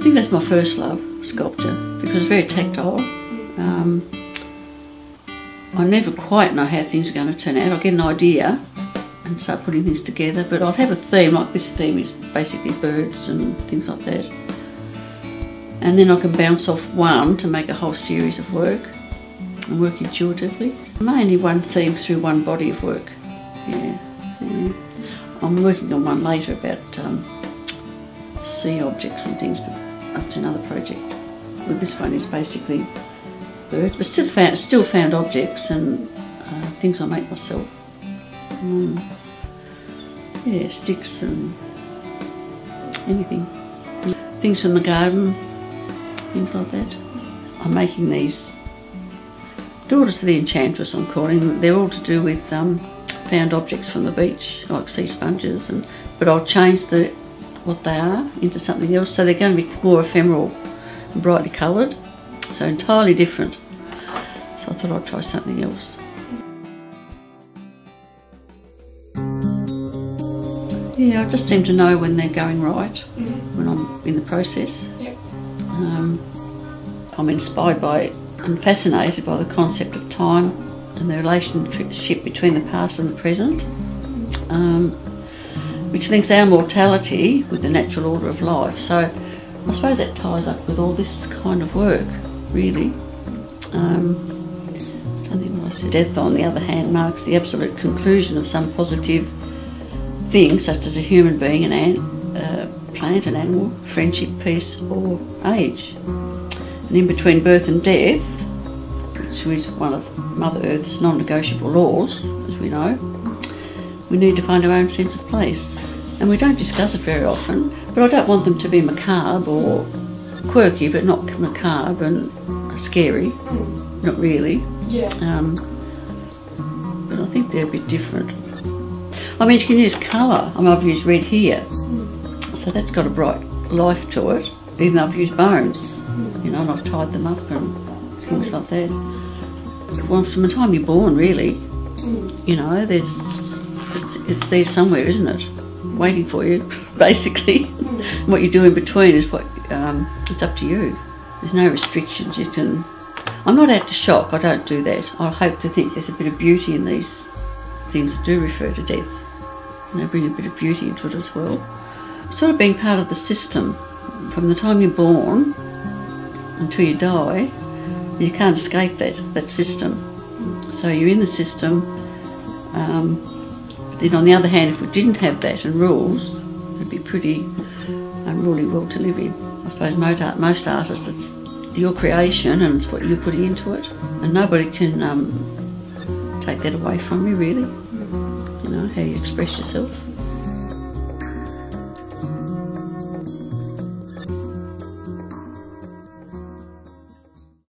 I think that's my first love, sculpture, because it's very tactile. I never quite know how things are going to turn out. I'll get an idea and start putting things together, but I'll have a theme, like this theme is basically birds and things like that. And then I can bounce off one to make a whole series of work and work intuitively. Mainly one theme through one body of work. Yeah. I'm working on one later about sea objects and things, but that's another project. Well, this one is basically birds, but still found objects and things I make myself. Yeah, sticks and anything. Things from the garden, things like that. I'm making these Daughters of the Enchantress, I'm calling them. They're all to do with found objects from the beach, like sea sponges, but I'll change what they are into something else, so they're going to be more ephemeral and brightly coloured, so entirely different. So I thought I'd try something else. Yeah, I just seem to know when they're going right, when I'm in the process. Yep. I'm inspired by and fascinated by the concept of time and the relationship between the past and the present, which links our mortality with the natural order of life. So I suppose that ties up with all this kind of work, really. I don't think what I said. Death, on the other hand, marks the absolute conclusion of some positive thing, such as a human being, an ant, plant, an animal, friendship, peace, or age. And in between birth and death, which is one of Mother Earth's non-negotiable laws, as we know, we need to find our own sense of place. And we don't discuss it very often, but I don't want them to be macabre or quirky, but not macabre and scary, not really. Yeah. But I think they're a bit different. I mean, you can use colour. I mean, I've used red here, so that's got a bright life to it, even though I've used bones, you know, and I've tied them up and things like that. Well, from the time you're born, really, you know, it's there somewhere, isn't it? Waiting for you, basically. What you do in between is it's up to you. There's no restrictions. You can. I'm not out to shock. I don't do that. I hope to think there's a bit of beauty in these things that do refer to death. You know, bring a bit of beauty into it as well. Sort of being part of the system from the time you're born until you die. You can't escape that system. So you're in the system. But then on the other hand, if we didn't have that and rules, it'd be pretty unruly world to live in. I suppose most artists, it's your creation and it's what you're putting into it, and nobody can take that away from you, really. You know, how you express yourself.